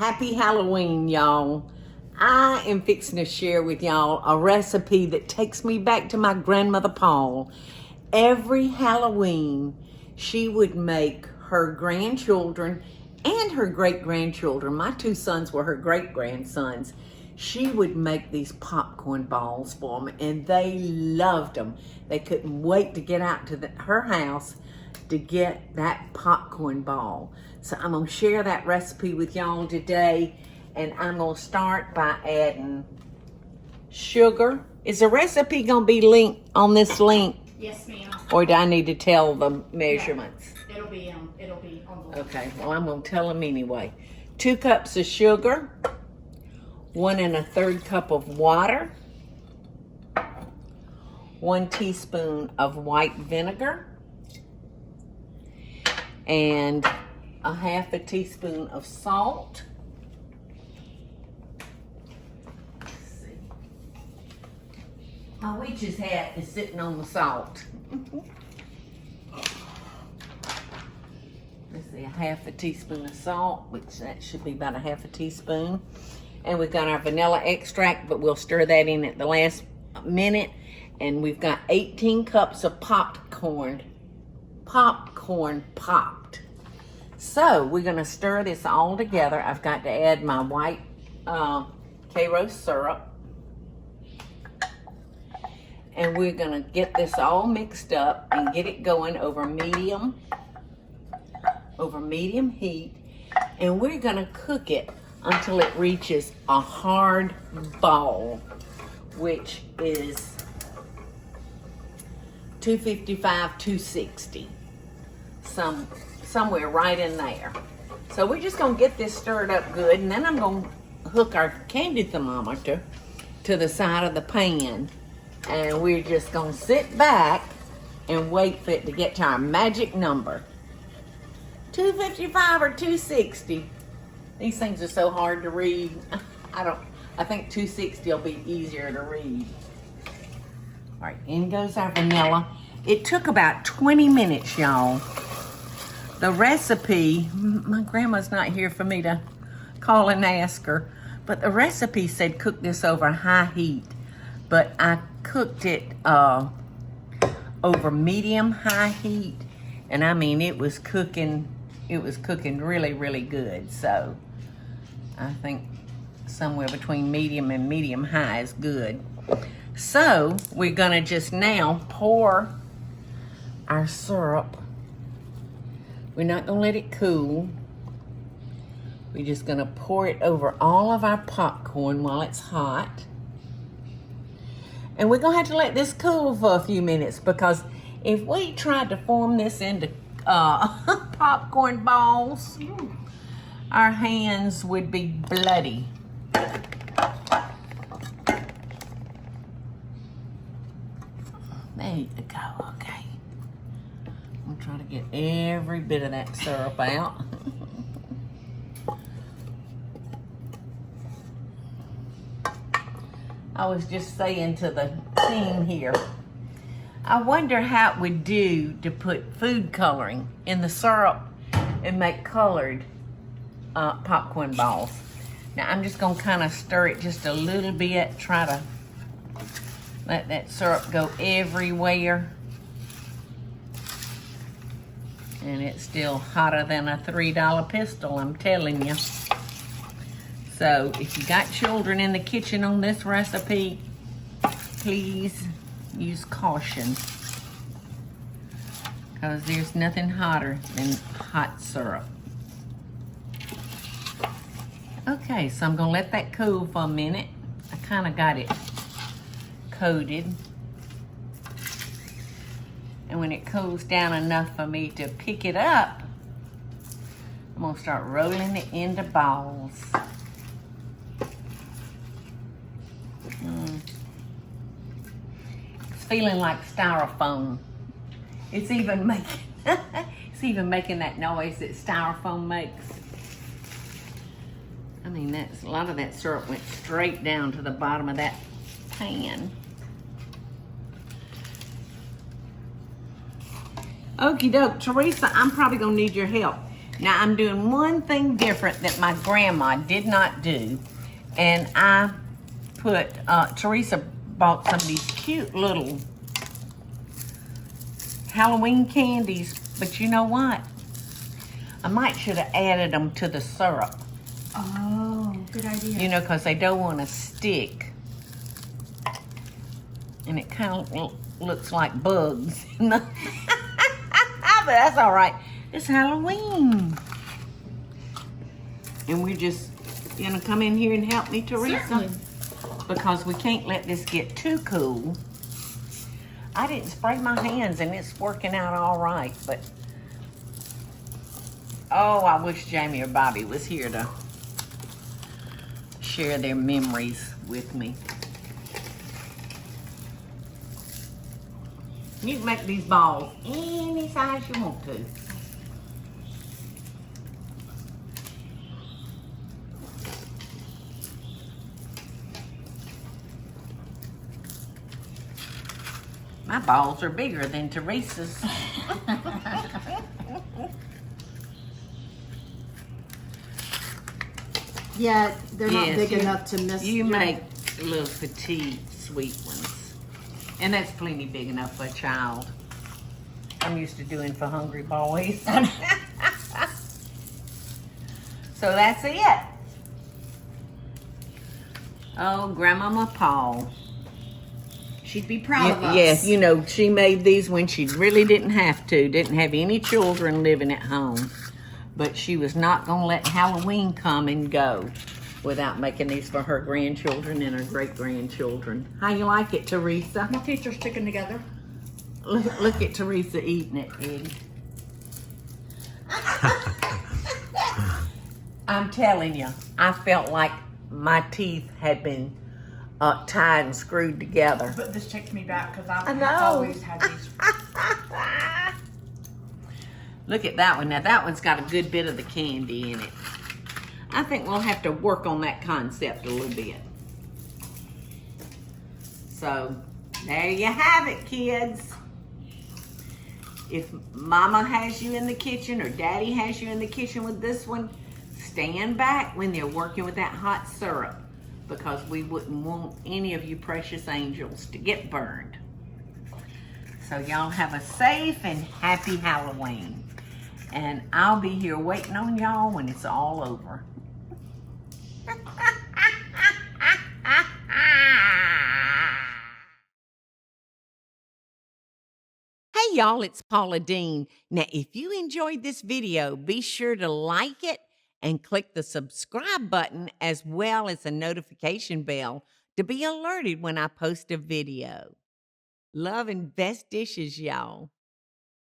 Happy Halloween, y'all. I am fixing to share with y'all a recipe that takes me back to my grandmother Paula. Every Halloween, she would make her grandchildren and her great-grandchildren, my two sons were her great-grandsons, she would make these popcorn balls for them, and they loved them. They couldn't wait to get out to her house to get that popcorn ball. So I'm gonna share that recipe with y'all today, and I'm gonna start by adding sugar. Is the recipe gonna be linked on this link? Yes, ma'am. Or do I need to tell the measurements? Yeah, it'll be on the list. Okay, well I'm gonna tell them anyway. 2 cups of sugar, 1 1/3 cup of water, 1 teaspoon of white vinegar, and 1/2 teaspoon of salt. Let's see. My witch's hat is sitting on the salt. Let's see, 1/2 teaspoon of salt, which that should be about 1/2 teaspoon. And we've got our vanilla extract, but we'll stir that in at the last minute. And we've got 18 cups of popcorn popped. So we're gonna stir this all together. I've got to add my white Karo syrup. And we're gonna get this all mixed up and get it going over medium heat. And we're gonna cook it until it reaches a hard ball, which is 255, 260, somewhere right in there. So we're just gonna get this stirred up good, and then I'm gonna hook our candy thermometer to the side of the pan, and we're just gonna sit back and wait for it to get to our magic number. 255 or 260. These things are so hard to read. I think 260 will be easier to read. All right, in goes our vanilla. It took about 20 minutes, y'all. The recipe, my grandma's not here for me to call and ask her, but the recipe said cook this over high heat. But I cooked it over medium-high heat, and I mean, it was cooking really, really good. So I think somewhere between medium and medium-high is good. So we're gonna just now pour our syrup. We're not gonna let it cool. We're just gonna pour it over all of our popcorn while it's hot. And we're gonna have to let this cool for a few minutes, because if we tried to form this into popcorn balls, our hands would be bloody. There you go, okay. I'm trying to get every bit of that syrup out. I was just saying to the team here, I wonder how it would do to put food coloring in the syrup and make colored popcorn balls. Now I'm just gonna kind of stir it just a little bit, try to let that syrup go everywhere. And it's still hotter than a $3 pistol, I'm telling you. So if you got children in the kitchen on this recipe, please use caution, because there's nothing hotter than hot syrup. Okay, so I'm gonna let that cool for a minute. I kind of got it coated. And when it cools down enough for me to pick it up, I'm gonna start rolling it into balls. It's feeling like styrofoam. It's even making that noise that styrofoam makes. I mean, a lot of that syrup went straight down to the bottom of that pan. Okie doke, Teresa, I'm probably gonna need your help. Now I'm doing one thing different that my grandma did not do. And I put, Teresa bought some of these cute little Halloween candies. But you know what? I might should have added them to the syrup. Oh, good idea. You know, because they don't want to stick. And it kind of looks like bugs. But that's all right. It's Halloween. And we're just going to come in here and help me, Teresa. Certainly. Because we can't let this get too cool. I didn't spray my hands and it's working out all right. But, oh, I wish Jamie or Bobby was here to share their memories with me. You can make these balls any size you want to. My balls are bigger than Teresa's. Yeah, they're not Yes, big you- enough to miss. You make little petite, sweet ones. And that's plenty big enough for a child. I'm used to doing for hungry boys. So that's it. Oh, Grandmama Paul. She'd be proud of us. Yes, you know, she made these when she really didn't have to. Didn't have any children living at home. But she was not going to let Halloween come and go without making these for her grandchildren and her great-grandchildren. How you like it, Teresa? My teeth are sticking together. Look at Teresa eating it, Eddie. I'm telling you, I felt like my teeth had been tied and screwed together. But this takes me back because I I've know. always had these. Look at that one. Now that one's got a good bit of the candy in it. I think we'll have to work on that concept a little bit. So, there you have it, kids. If Mama has you in the kitchen or Daddy has you in the kitchen with this one, stand back when they're working with that hot syrup, because we wouldn't want any of you precious angels to get burned. So y'all have a safe and happy Halloween. And I'll be here waiting on y'all when it's all over. Hey y'all, it's Paula Deen. Now, if you enjoyed this video, be sure to like it and click the subscribe button as well as the notification bell to be alerted when I post a video. Love and best dishes, y'all.